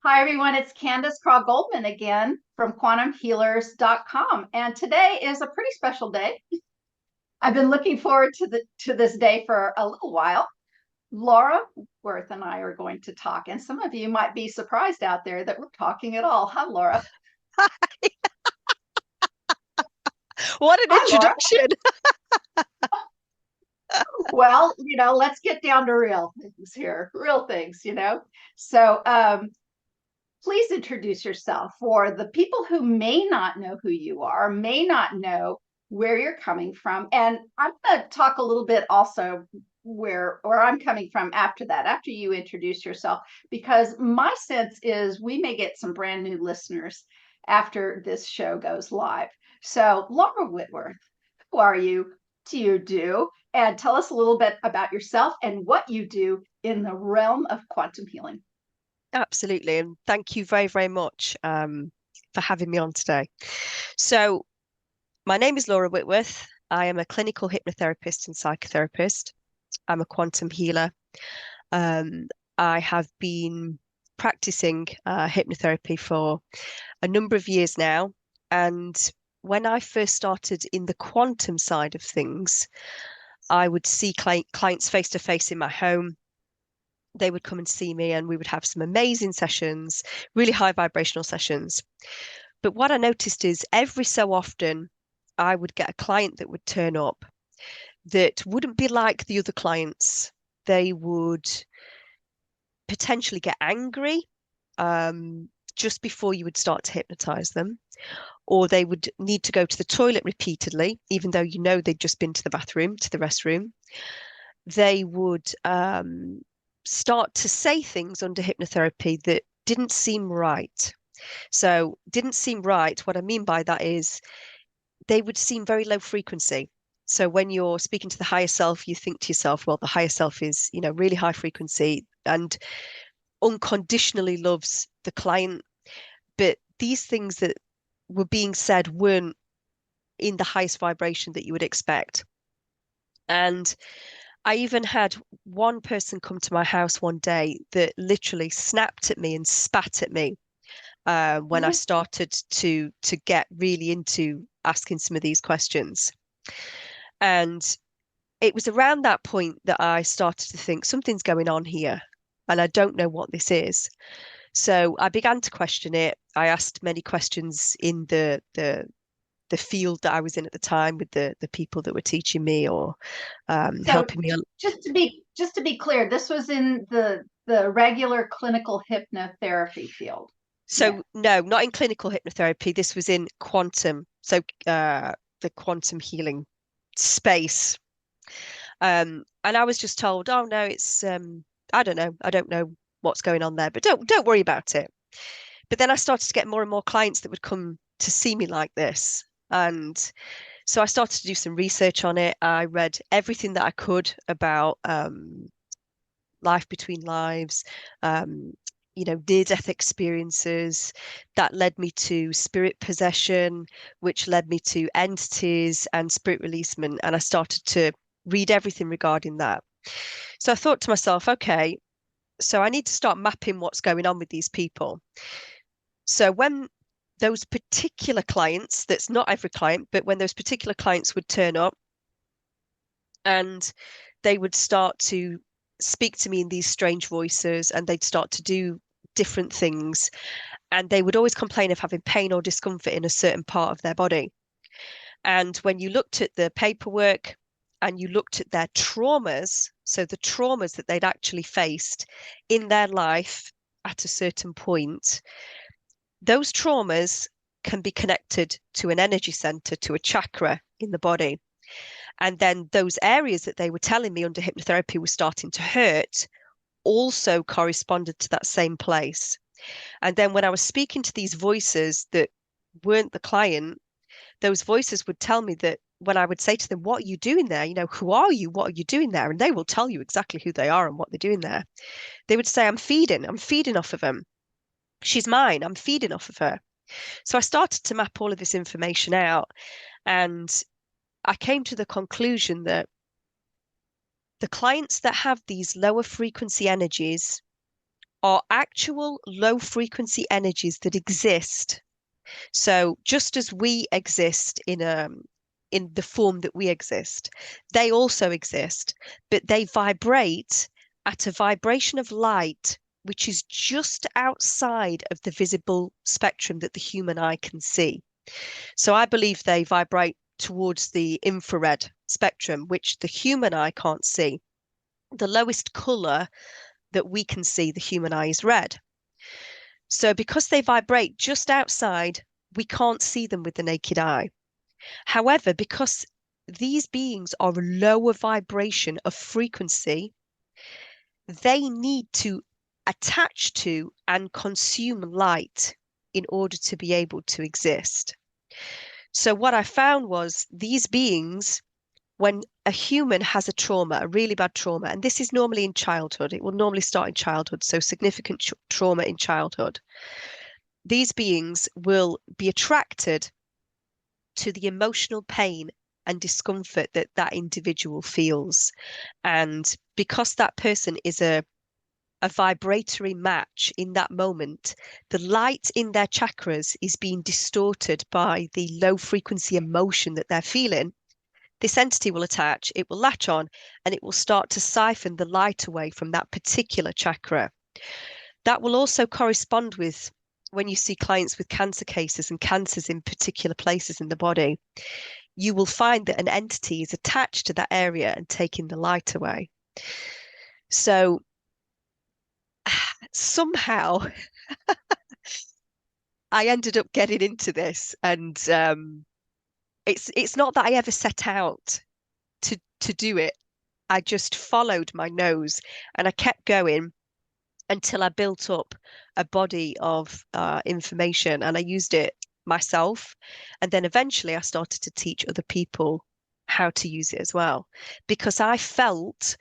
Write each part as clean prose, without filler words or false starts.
Hi, everyone. It's Candace Craw-Goldman again from quantumhealers.com. And today is a pretty special day. I've been looking forward to this day for a little while. Laura Whitworth and I are going to talk. And some of you might be surprised out there that we're talking at all. Hi, Laura. What an Hi, Laura. introduction. Well, let's get down to real things here, real things. So please introduce yourself for the people who may not know who you are, may not know where you're coming from. And I'm going to talk a little bit also where I'm coming from after that, after you introduce yourself, because my sense is we may get some brand new listeners after this show goes live. So, Laura Whitworth, who are you? What do you do? And tell us a little bit about yourself and what you do in the realm of quantum healing. Absolutely. And thank you very, very much for having me on today. So, my name is Laura Whitworth. I am a clinical hypnotherapist and psychotherapist. I'm a quantum healer. I have been practicing hypnotherapy for a number of years now. And when I first started in the quantum side of things, I would see clients face to face in my home. They would come and see me, and we would have some amazing sessions, really high vibrational sessions. But what I noticed is every so often, I would get a client that would turn up that wouldn't be like the other clients. They would potentially get angry just before you would start to hypnotize them, or they would need to go to the toilet repeatedly, even though you know they'd just been to the bathroom, to the restroom. They would start to say things under hypnotherapy that didn't seem right. So, didn't seem right. What I mean by that is they would seem very low frequency. So, when you're speaking to the higher self, you think to yourself, well, the higher self is, really high frequency and unconditionally loves the client. But these things that were being said weren't in the highest vibration that you would expect. And I even had one person come to my house one day that literally snapped at me and spat at me when I started to get really into asking some of these questions. And it was around that point that I started to think something's going on here, and I don't know what this is. So I began to question it. I asked many questions in the field that I was in at the time with the people that were teaching me or So helping me. just to be clear, this was in the regular clinical hypnotherapy field. Yeah. So no, not in clinical hypnotherapy. This was in quantum, so the quantum healing space. And I was just told, oh no, it's I don't know what's going on there, but don't worry about it. But then I started to get more and more clients that would come to see me like this. And so I started to do some research on it. I read everything that I could about life between lives, um, near-death experiences that led me to spirit possession, which led me to entities and spirit releasement. And I started to read everything regarding that. So I thought to myself, okay, so I need to start mapping what's going on with these people. So when those particular clients, that's not every client, but when those particular clients would turn up and they would start to speak to me in these strange voices and they'd start to do different things, and they would always complain of having pain or discomfort in a certain part of their body. And when you looked at the paperwork and you looked at their traumas, so the traumas that they'd actually faced in their life at a certain point, those traumas can be connected to an energy center, to a chakra in the body. And then those areas that they were telling me under hypnotherapy were starting to hurt also corresponded to that same place. And then when I was speaking to these voices that weren't the client, those voices would tell me that when I would say to them, what are you doing there? Who are you? What are you doing there? And they will tell you exactly who they are and what they're doing there. They would say, I'm feeding off of them. She's mine. I'm feeding off of her. So I started to map all of this information out, and I came to the conclusion that the clients that have these lower frequency energies are actual low frequency energies that exist. So just as we exist in the form that we exist, they also exist, but they vibrate at a vibration of light which is just outside of the visible spectrum that the human eye can see. So I believe they vibrate towards the infrared spectrum, which the human eye can't see. The lowest color that we can see, the human eye, is red. So because they vibrate just outside, we can't see them with the naked eye. However, because these beings are a lower vibration of frequency, they need to attach to and consume light in order to be able to exist. So what I found was these beings, when a human has a trauma, a really bad trauma, and this is normally in childhood, it will normally start in childhood, so significant trauma in childhood, these beings will be attracted to the emotional pain and discomfort that that individual feels. And because that person is a vibratory match in that moment, the light in their chakras is being distorted by the low frequency emotion that they're feeling. This entity will attach, it will latch on, and it will start to siphon the light away from that particular chakra. That will also correspond with when you see clients with cancer cases and cancers in particular places in the body, you will find that an entity is attached to that area and taking the light away. So somehow I ended up getting into this, and it's not that I ever set out to do it. I just followed my nose and I kept going until I built up a body of information, and I used it myself. And then eventually I started to teach other people how to use it as well, because I felt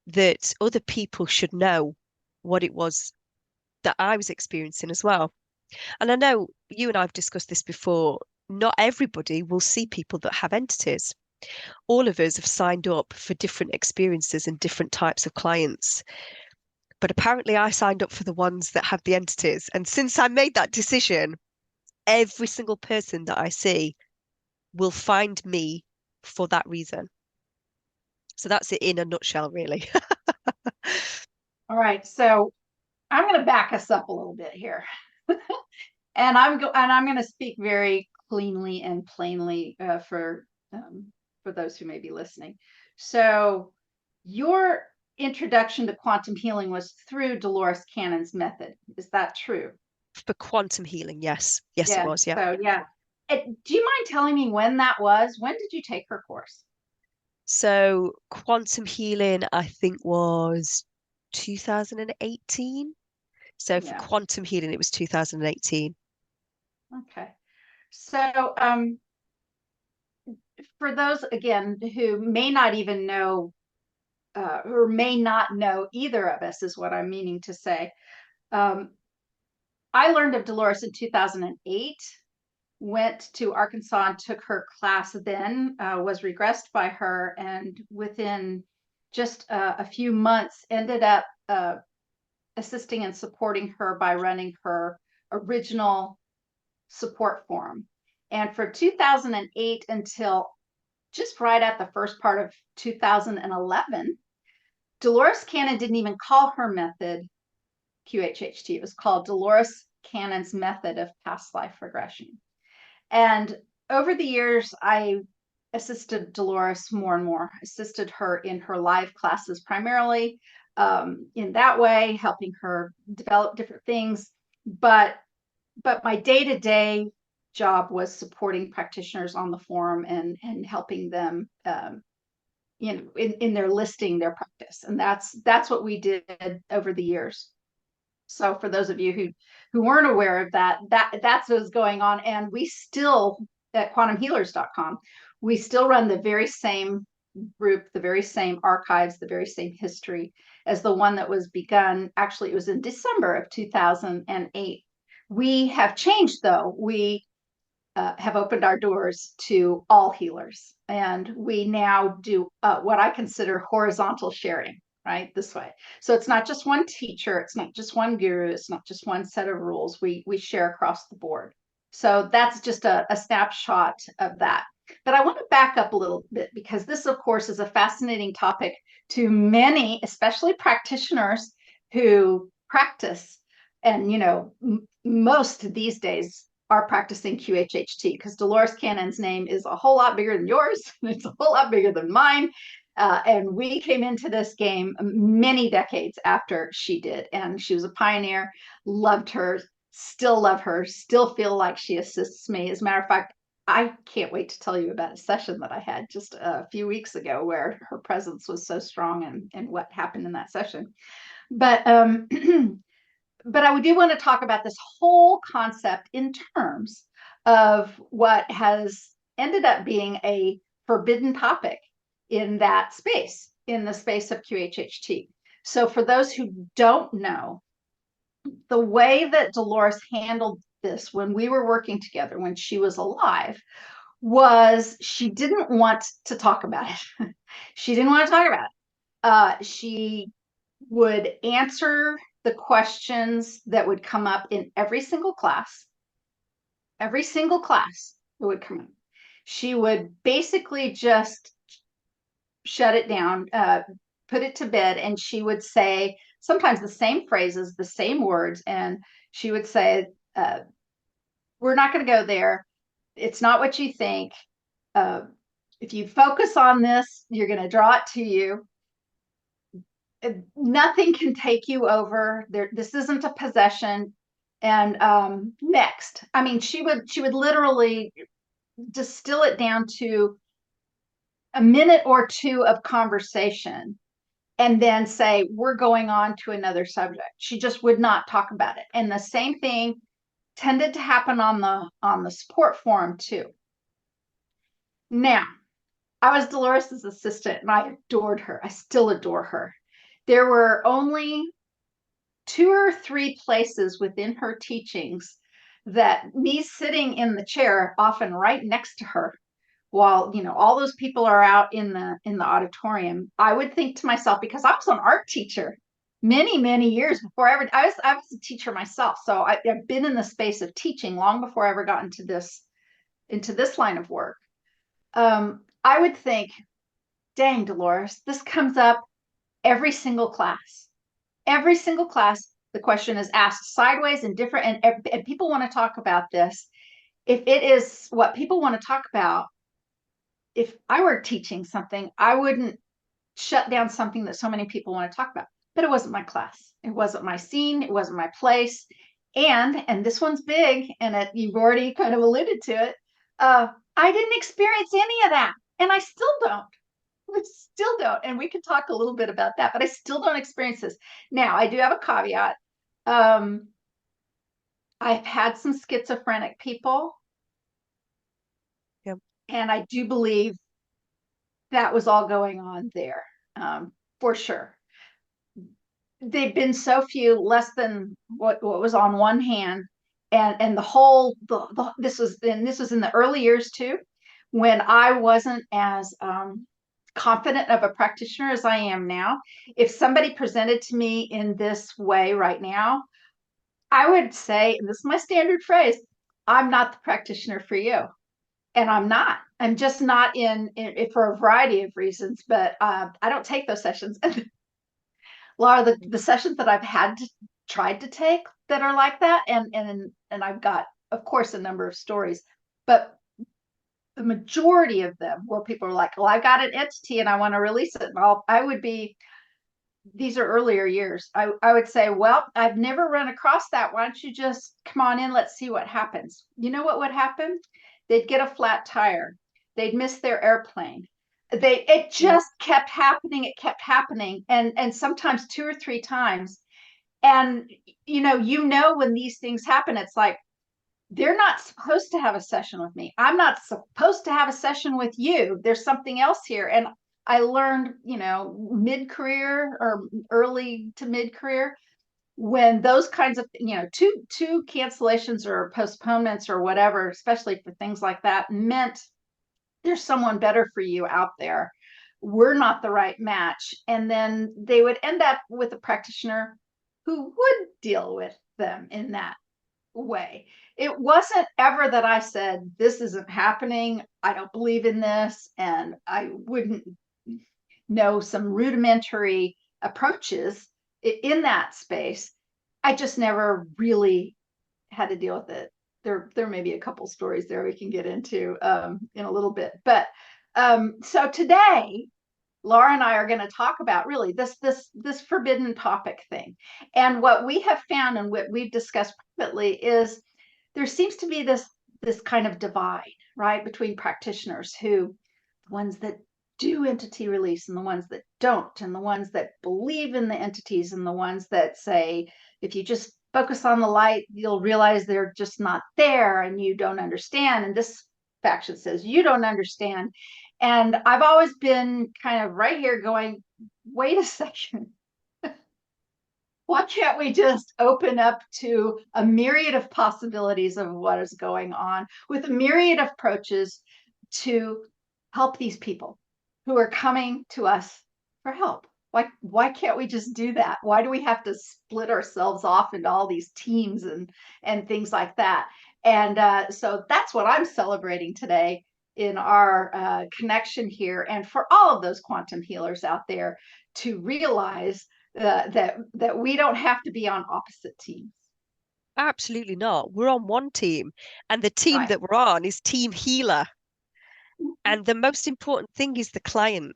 that other people should know what it was that I was experiencing as well. And I know you and I have discussed this before. Not everybody will see people that have entities. All of us have signed up for different experiences and different types of clients. But apparently I signed up for the ones that have the entities. And since I made that decision, every single person that I see will find me for that reason. So that's it in a nutshell, really. All right. So I'm going to back us up a little bit here. And I'm going to speak very cleanly and plainly for those who may be listening. So your introduction to quantum healing was through Dolores Cannon's method. Is that true? For quantum healing, yes. Yes, it Yeah. was. Yeah. So yeah. Do you mind telling me when that was? When did you take her course? So quantum healing, I think, was 2018. So for Yeah. quantum healing, it was 2018. Okay. So for those again who may not even know or may not know either of us is what I'm meaning to say. I learned of Dolores in 2008, went to Arkansas and took her class then, was regressed by her, and within just a few months ended up assisting and supporting her by running her original support forum. And for 2008 until just right at the first part of 2011, Dolores Cannon didn't even call her method QHHT. It was called Dolores Cannon's Method of Past Life Regression. And over the years, I assisted Dolores more and more, assisted her in her live classes primarily in that way, helping her develop different things. But my day-to-day job was supporting practitioners on the forum and helping them in their listing their practice. And that's what we did over the years. So for those of you who weren't aware of that's what's going on. And we still at quantumhealers.com, we still run the very same group, the very same archives, the very same history as the one that was begun. Actually, it was in December of 2008. We have changed though. We have opened our doors to all healers, and we now do what I consider horizontal sharing. right? This way. So it's not just one teacher, it's not just one guru, it's not just one set of rules. We share across the board. So that's just a snapshot of that. But I want to back up a little bit because this, of course, is a fascinating topic to many, especially practitioners who practice. And, most these days are practicing QHHT because Dolores Cannon's name is a whole lot bigger than yours. It's a whole lot bigger than mine. And we came into this game many decades after she did. And she was a pioneer, loved her, still love her, still feel like she assists me. As a matter of fact, I can't wait to tell you about a session that I had just a few weeks ago where her presence was so strong and what happened in that session. But but I do want to talk about this whole concept in terms of what has ended up being a forbidden topic in that space, in the space of QHHT. So for those who don't know, the way that Dolores handled this when we were working together, when she was alive, was she didn't want to talk about it. She didn't want to talk about it. She would answer the questions that would come up in every single class that would come up. She would basically just shut it down, put it to bed, and she would say sometimes the same phrases, the same words, and she would say, we're not going to go there. It's not what you think. If you focus on this, you're going to draw it to you. Nothing can take you over. This isn't a possession. And next, I mean, she would literally distill it down to a minute or two of conversation and then say, we're going on to another subject. She just would not talk about it. And the same thing tended to happen on the support forum too. Now, I was Dolores's assistant and I adored her. I still adore her. There were only 2 or 3 places within her teachings that me sitting in the chair, often right next to her, while all those people are out in the auditorium, I would think to myself, because I was an art teacher many years before I was a teacher myself, so I've been in the space of teaching long before I ever got into this line of work. I would think, dang, Dolores, this comes up every single class. Every single class, the question is asked sideways and different, and people want to talk about this. If it is what people want to talk about, if I were teaching something, I wouldn't shut down something that so many people want to talk about. But it wasn't my class. It wasn't my scene. It wasn't my place. And this one's big, and you've already kind of alluded to it. I didn't experience any of that, and I still don't. And we can talk a little bit about that, but I still don't experience this. Now, I do have a caveat. I've had some schizophrenic people. Yep. And I do believe that was all going on there, for sure. They've been so few, less than what was on one hand. And this was in the early years too, when I wasn't as confident of a practitioner as I am now. If somebody presented to me in this way right now, I would say, and this is my standard phrase, I'm not the practitioner for you. And I'm just not in for a variety of reasons, but I don't take those sessions. Laura, the sessions that I've tried to take that are like that, and I've got, of course, a number of stories, but the majority of them where people are like, well, I got an entity and I want to release it. And these are earlier years. I would say, well, I've never run across that. Why don't you just come on in? Let's see what happens. You know what would happen? They'd get a flat tire. They'd miss their airplane. It just kept happening. It kept happening. And sometimes 2 or 3 times. And, when these things happen, it's like, they're not supposed to have a session with me. I'm not supposed to have a session with you. There's something else here. And I learned, mid-career or early to mid-career, when those kinds of, two cancellations or postponements or whatever, especially for things like that, meant there's someone better for you out there. we're not the right match. And then they would end up with a practitioner who would deal with them in that way. It wasn't ever that I said, this isn't happening, I don't believe in this, and I wouldn't know some rudimentary approaches in that space. I just never really had to deal with it. There may be a couple stories there we can get into in a little bit. But so today, Laura and I are going to talk about really this forbidden topic thing. And what we have found and what we've discussed privately is there seems to be this kind of divide, right, between practitioners who, the ones that do entity release and the ones that don't, and the ones that believe in the entities and the ones that say, if you just focus on the light, you'll realize they're just not there and you don't understand. And this faction says, you don't understand. And I've always been kind of right here going, wait a second. Why can't we just open up to a myriad of possibilities of what is going on with a myriad of approaches to help these people who are coming to us for help? Why can't we just do that? Why do we have to split ourselves off into all these teams and things like that? And so that's what I'm celebrating today in our connection here, and for all of those quantum healers out there to realize that we don't have to be on opposite teams. Absolutely not. We're on one team, and the team Right. that we're on is Team Healer. Mhm. And the most important thing is the client,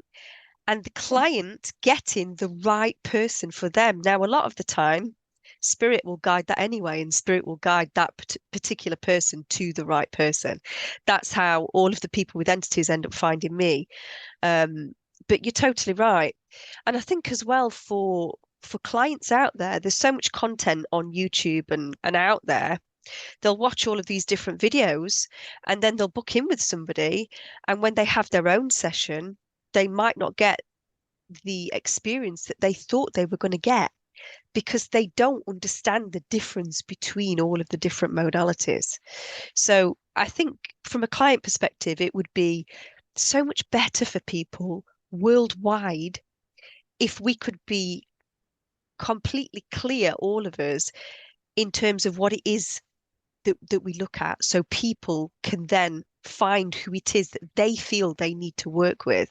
and the client getting the right person for them. Now, a lot of the time, spirit will guide that anyway, and spirit will guide that particular person to the right person. That's how all of the people with entities end up finding me. But you're totally right. And I think as well for clients out there, there's so much content on YouTube and out there. They'll watch all of these different videos and then they'll book in with somebody. And when they have their own session, they might not get the experience that they thought they were going to get because they don't understand the difference between all of the different modalities. So I think from a client perspective, it would be so much better for people worldwide if we could be completely clear, all of us, in terms of what it is that we look at, so people can then find who it is that they feel they need to work with.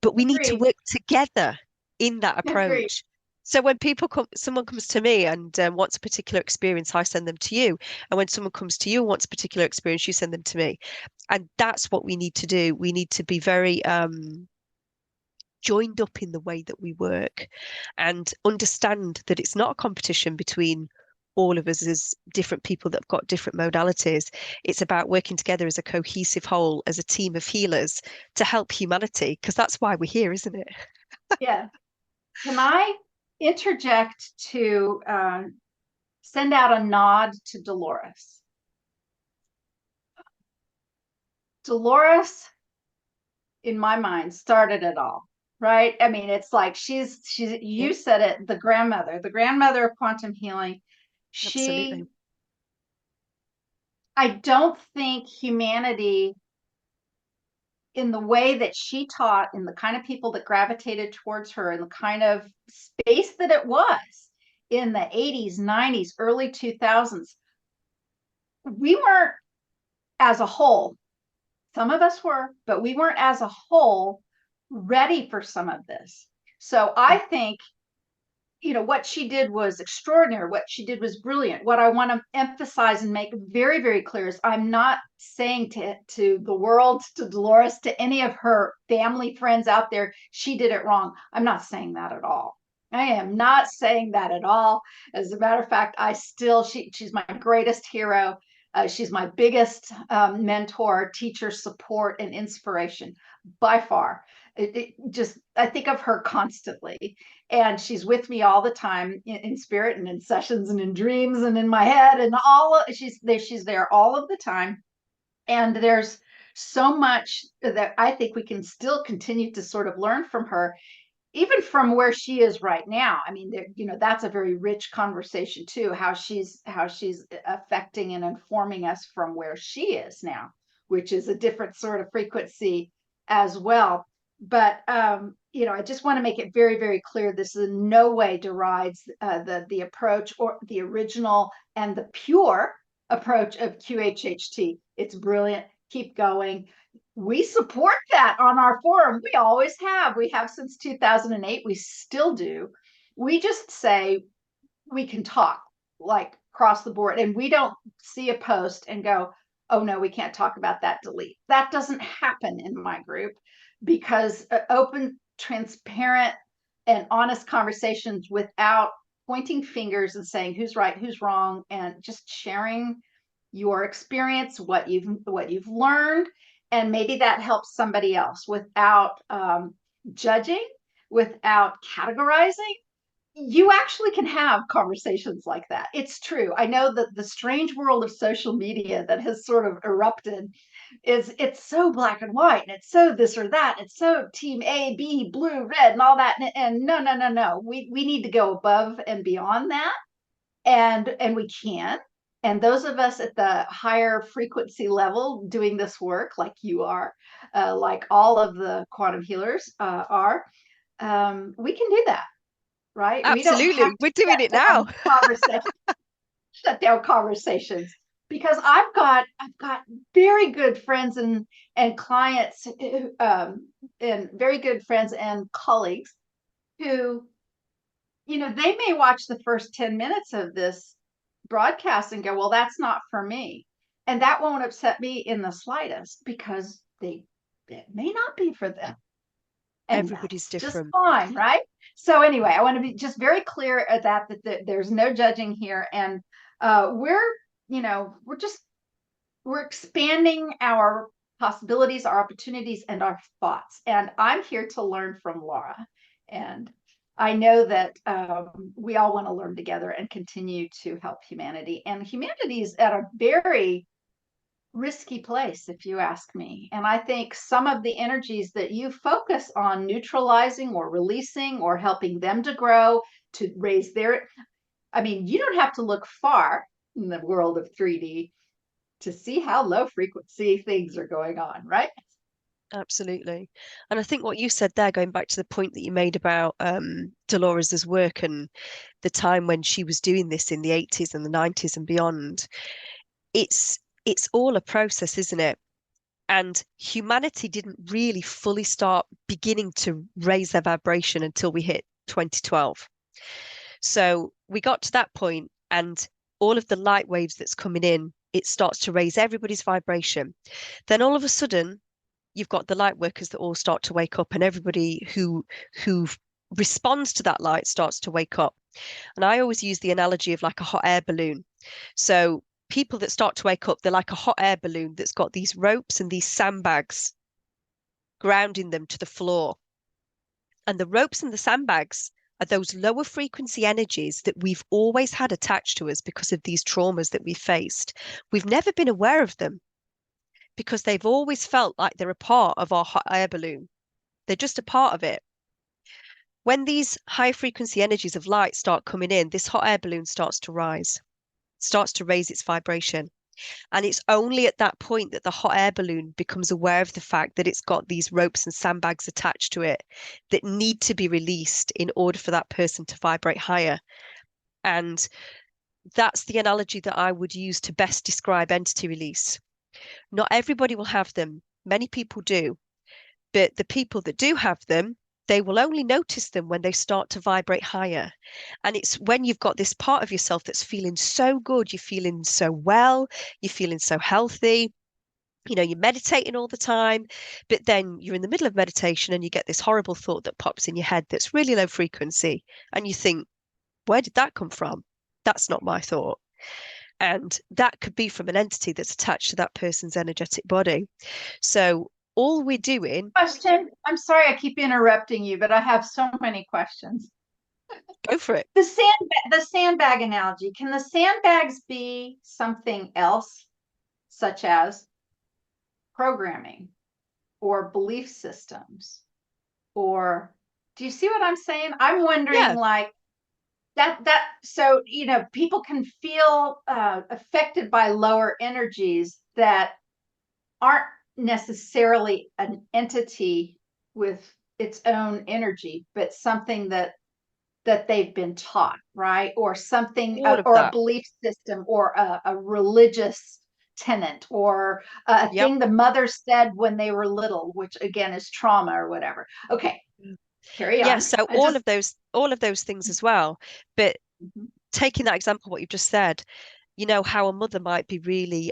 But we need to Agreed. work together in that Agreed. approach. So when someone comes to me and wants a particular experience, I send them to you. And when someone comes to you and wants a particular experience, you send them to me. And that's what we need to do. We need to be very joined up in the way that we work and understand that it's not a competition between all of us as different people that have got different modalities. It's about working together as a cohesive whole, as a team of healers to help humanity, because that's why we're here, isn't it? Yeah. Can I interject to send out a nod to Dolores? Dolores, in my mind, started it all, right? I mean, it's like she's Yeah, you said it, the grandmother of quantum healing. She, absolutely. I don't think humanity in the way that she taught, in the kind of people that gravitated towards her, in the kind of space that it was in the 80s, 90s, early 2000s, we weren't as a whole. Some of us were, but we weren't as a whole ready for some of this. So I Yeah. think, what she did was extraordinary. What she did was brilliant. What I want to emphasize and make very, very clear is I'm not saying to the world, to Dolores, to any of her family friends out there, she did it wrong. I'm not saying that at all. I am not saying that at all. As a matter of fact, she's my greatest hero. She's my biggest mentor, teacher, support, and inspiration by far. I think of her constantly, and she's with me all the time in spirit and in sessions and in dreams and in my head, and she's there all of the time. And there's so much that I think we can still continue to sort of learn from her, even from where she is right now. I mean, that's a very rich conversation too, how she's affecting and informing us from where she is now, which is a different sort of frequency as well. But I just want to make it very, very clear. This in no way derides the approach or the original and the pure approach of QHHT. It's brilliant. Keep going. We support that on our forum. We always have. We have since 2008. We still do. We just say we can talk like across the board, and we don't see a post and go, oh no, we can't talk about that, delete. That doesn't happen in my group, because open, transparent, and honest conversations without pointing fingers and saying who's right, who's wrong, and just sharing your experience, what you've learned, and maybe that helps somebody else without judging, without categorizing. You actually can have conversations like that. It's true. I know that the strange world of social media that has sort of erupted it's so black and white, and it's so this or that, it's so team A, B, blue, red, and all that. And no, no, no, no. We need to go above and beyond that, and we can. And those of us at the higher frequency level doing this work, like you are, like all of the quantum healers are, we can do that, right? We don't have Absolutely. to We're doing it shut now. down conversations, because I've got very good friends and clients, and very good friends and colleagues who, they may watch the first 10 minutes of this broadcast and go, well, that's not for me. And that won't upset me in the slightest, because it may not be for them. And Everybody's that's just different. fine, right? So anyway, I want to be just very clear at that there's no judging here. And we're, we're expanding our possibilities, our opportunities, and our thoughts. And I'm here to learn from Laura. And I know that we all want to learn together and continue to help humanity. And humanity is at a very risky place, if you ask me. And I think some of the energies that you focus on neutralizing or releasing or helping them to grow, to raise their, I mean, you don't have to look far in the world of 3D to see how low frequency things are going on, right? Absolutely. And I think what you said there, going back to the point that you made about Dolores's work and the time when she was doing this in the 80s and the 90s and beyond, it's all a process, isn't it? And humanity didn't really fully start beginning to raise their vibration until we hit 2012. So we got to that point, and all of the light waves that's coming in, it starts to raise everybody's vibration. Then all of a sudden, you've got the light workers that all start to wake up, and everybody who responds to that light starts to wake up. And I always use the analogy of like a hot air balloon. So people that start to wake up, they're like a hot air balloon that's got these ropes and these sandbags grounding them to the floor. And the ropes and the sandbags are those lower frequency energies that we've always had attached to us because of these traumas that we've faced. We've never been aware of them because they've always felt like they're a part of our hot air balloon. They're just a part of it. When these high frequency energies of light start coming in, this hot air balloon starts to rise, starts to raise its vibration. And it's only at that point that the hot air balloon becomes aware of the fact that it's got these ropes and sandbags attached to it that need to be released in order for that person to vibrate higher. And that's the analogy that I would use to best describe entity release. Not everybody will have them. Many people do. But the people that do have them, they will only notice them when they start to vibrate higher. And it's when you've got this part of yourself that's feeling so good, you're feeling so well, you're feeling so healthy. You're meditating all the time, but then you're in the middle of meditation and you get this horrible thought that pops in your head that's really low frequency. And you think, where did that come from? That's not my thought. And that could be from an entity that's attached to that person's energetic body. So all we're doing, Question. I'm sorry I keep interrupting you, but I have so many questions. go for it. The sandbag analogy. Can the sandbags be something else, such as programming or belief systems? Or do you see what I'm saying? I'm wondering, Yeah, like, so people can feel affected by lower energies that aren't necessarily an entity with its own energy, but something that they've been taught, right? Or something, All of or a that. belief system, or a religious tenet, or a Yep. thing the mother said when they were little, which again is trauma or whatever. Okay, carry Yeah, on. so I just all of those things as well. But Mhm. taking that example, what you've just said, you know, how a mother might be really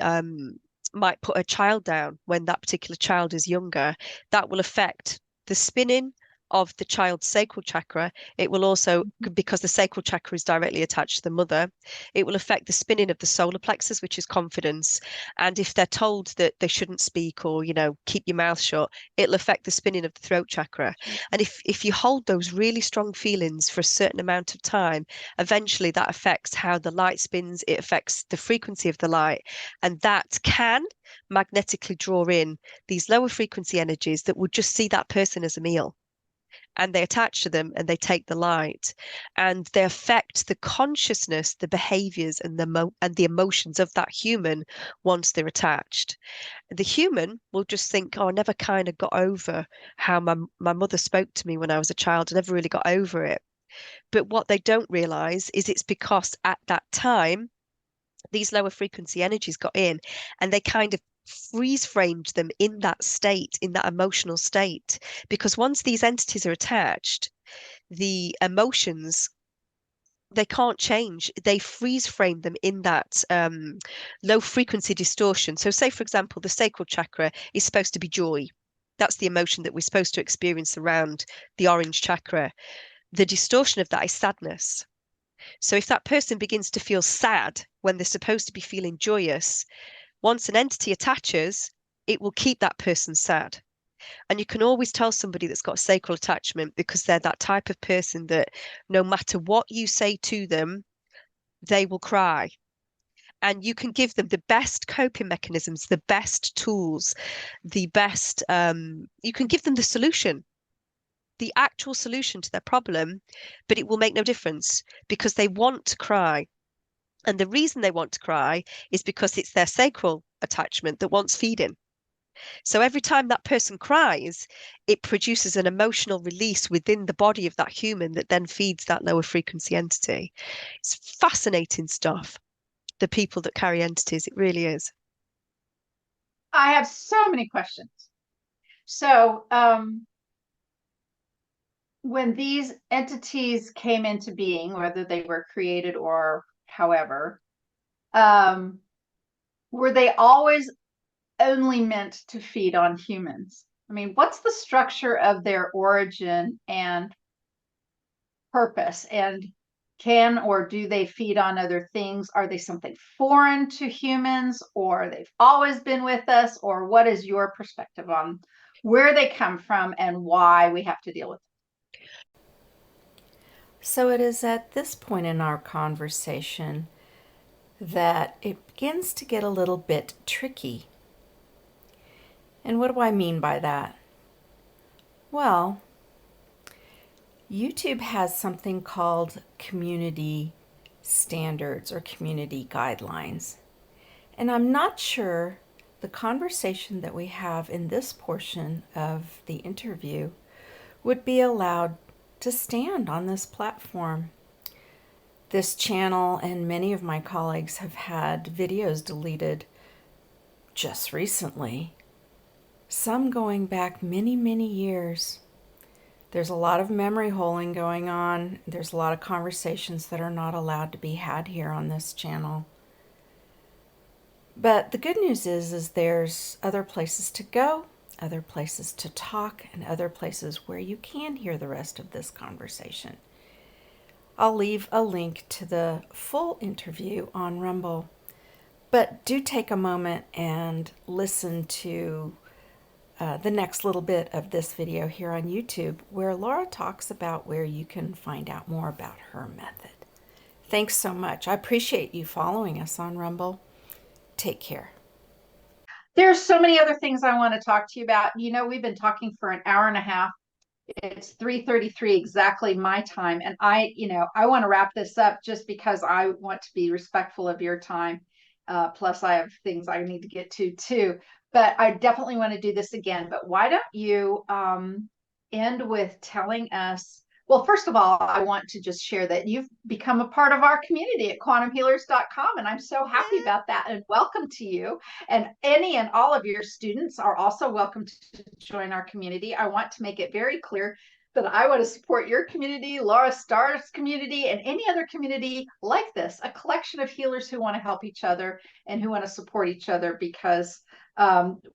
might put a child down when that particular child is younger, that will affect the spinning of the child's sacral chakra. It will also, because the sacral chakra is directly attached to the mother, it will affect the spinning of the solar plexus, which is confidence. And if they're told that they shouldn't speak or, you know, keep your mouth shut, it'll affect the spinning of the throat chakra. And if you hold those really strong feelings for a certain amount of time, eventually that affects how the light spins, it affects the frequency of the light, and that can magnetically draw in these lower frequency energies that would just see that person as a meal, and they attach to them and they take the light, and they affect the consciousness, the behaviors, and the emotions of that human once they're attached. The human will just think, oh, I never kind of got over how my mother spoke to me when I was a child. I never really got over it. But what they don't realize is it's because at that time, these lower frequency energies got in and they kind of freeze framed them in that state, in that emotional state. Because once these entities are attached, the emotions, they can't change. They freeze frame them in that low frequency distortion. So, say, for example, the sacral chakra is supposed to be joy. That's the emotion that we're supposed to experience around the orange chakra. The distortion of that is sadness. So if that person begins to feel sad when they're supposed to be feeling joyous, once an entity attaches, it will keep that person sad. And you can always tell somebody that's got sacral attachment because they're that type of person that no matter what you say to them, they will cry. And you can give them the best coping mechanisms, the best tools, the best, you can give them the solution, the actual solution to their problem, but it will make no difference because they want to cry. And the reason they want to cry is because it's their sacral attachment that wants feeding. So every time that person cries, it produces an emotional release within the body of that human that then feeds that lower frequency entity. It's fascinating stuff. The people that carry entities, it really is. I have so many questions. So, when these entities came into being, whether they were created or however, um, were they always only meant to feed on humans? I mean, what's the structure of their origin and purpose? And can or do they feed on other things? Are they something foreign to humans, or they've always been with us? Or what is your perspective on where they come from and why we have to deal with them? So it is at this point in our conversation that it begins to get a little bit tricky. And what do I mean by that? Well, YouTube has something called community standards or community guidelines. And I'm not sure the conversation that we have in this portion of the interview would be allowed to stand on this platform. This channel and many of my colleagues have had videos deleted just recently, some going back many, many years. There's a lot of memory holing going on. There's a lot of conversations that are not allowed to be had here on this channel. But the good news is there's other places to go, other places to talk, and other places where you can hear the rest of this conversation. I'll leave a link to the full interview on Rumble. But do take a moment and listen to the next little bit of this video here on YouTube, where Laura talks about where you can find out more about her method. Thanks so much. I appreciate you following us on Rumble. Take care. There's so many other things I want to talk to you about. You know, we've been talking for an hour and a half. It's 3:33 exactly my time, and I want to wrap this up just because I want to be respectful of your time. Plus, I have things I need to get to too. But I definitely want to do this again. But why don't you end with telling us, well, first of all, I want to just share that you've become a part of our community at quantumhealers.com. And I'm so happy about that. And welcome to you. And any and all of your students are also welcome to join our community. I want to make it very clear that I want to support your community, Laura Starr's community, and any other community like this, a collection of healers who want to help each other and who want to support each other, because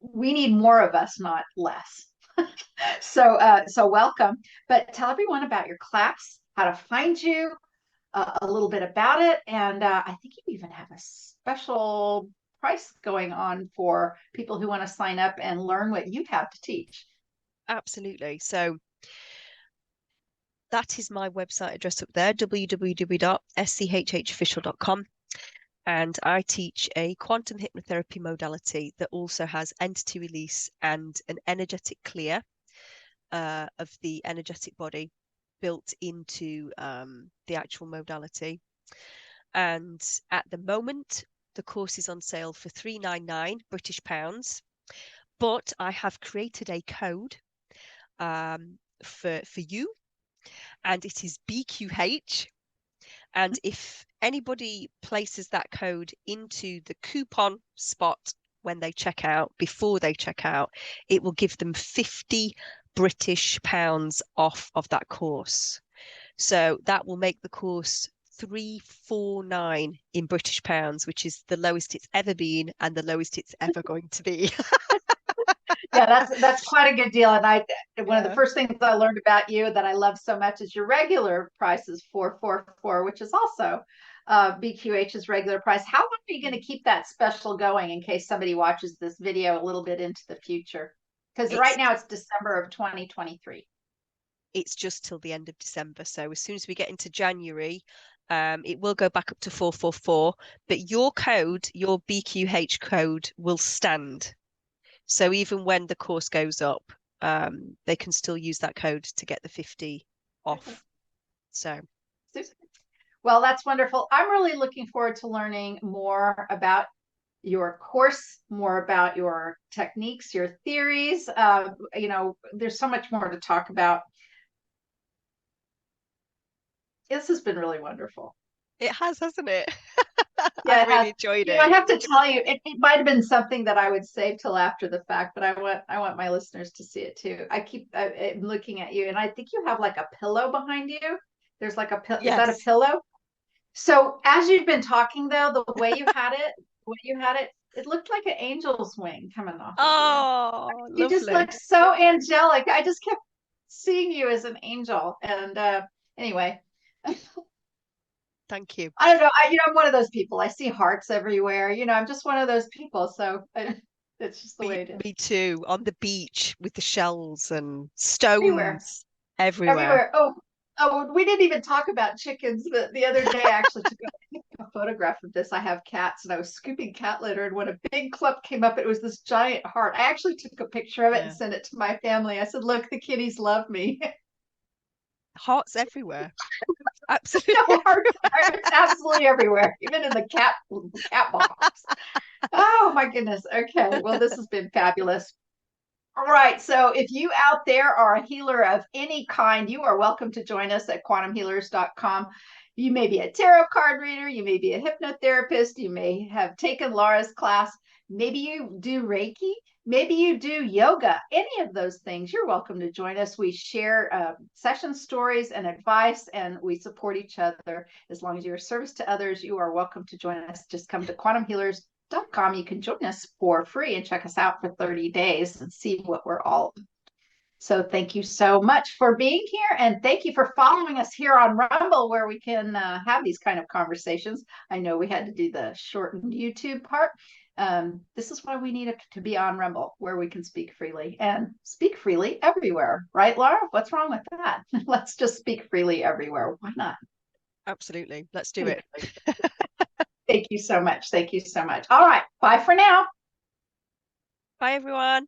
we need more of us, not less. So welcome. But tell everyone about your class, how to find you, a little bit about it, and I think you even have a special price going on for people who want to sign up and learn what you have to teach. Absolutely. So that is my website address up there, www.schhhofficial.com. And I teach a quantum hypnotherapy modality that also has entity release and an energetic clear of the energetic body built into the actual modality. And at the moment, the course is on sale for £399 British pounds. But I have created a code for you, and it is BQH. And if anybody places that code into the coupon spot when they check out, before they check out, it will give them £50 British pounds off of that course. So that will make the course £349 in British pounds, which is the lowest it's ever been and the lowest it's ever going to be. Yeah, that's quite a good deal. And one of the first things I learned about you that I love so much is your regular price is $444, which is also BQH's regular price. How long are you going to keep that special going in case somebody watches this video a little bit into the future? Because right now it's December of 2023. It's just till the end of December. So as soon as we get into January, it will go back up to 444. But your code, your BQH code, will stand. So even when the course goes up, they can still use that code to get the 50 off. So, well, that's wonderful. I'm really looking forward to learning more about your course, more about your techniques, your theories. There's so much more to talk about. This has been really wonderful. It has, hasn't it? Yeah, I really enjoyed it. I have to tell you, it might have been something that I would save till after the fact, but I want my listeners to see it too. I'm looking at you, and I think you have like a pillow behind you. There's like a pillow. Yes. Is that a pillow? So as you've been talking, though, the way you had it, it looked like an angel's wing coming off. Oh, of you. You just lovely. look so angelic. I just kept seeing you as an angel. And anyway. Thank you. I don't know. I'm one of those people. I see hearts everywhere. I'm just one of those people. So it's just the way it is. Me too. On the beach with the shells and stones everywhere. Oh, we didn't even talk about chickens. But the other day, I actually took a photograph of this. I have cats, and I was scooping cat litter, and when a big clump came up, it was this giant heart. I actually took a picture of it and sent it to my family. I said, "Look, the kitties love me." Hearts everywhere. Absolutely. No, hearts absolutely everywhere, even in the cat box. Oh my goodness. Okay. Well, this has been fabulous. All right. So if you out there are a healer of any kind, you are welcome to join us at quantumhealers.com. You may be a tarot card reader. You may be a hypnotherapist. You may have taken Laura's class. Maybe you do Reiki. Maybe you do yoga. Any of those things, you're welcome to join us. We share session stories and advice, and we support each other. As long as you're a service to others, you are welcome to join us. Just come to quantumhealers.com. You can join us for free and check us out for 30 days and see what we're all about. So thank you so much for being here, and thank you for following us here on Rumble, where we can have these kind of conversations. I know we had to do the shortened YouTube part. This is why we need to be on Rumble, where we can speak freely and speak freely everywhere. Right, Laura? What's wrong with that? Let's just speak freely everywhere. Why not? Absolutely. Let's do it. Thank you so much. Thank you so much. All right. Bye for now. Bye, everyone.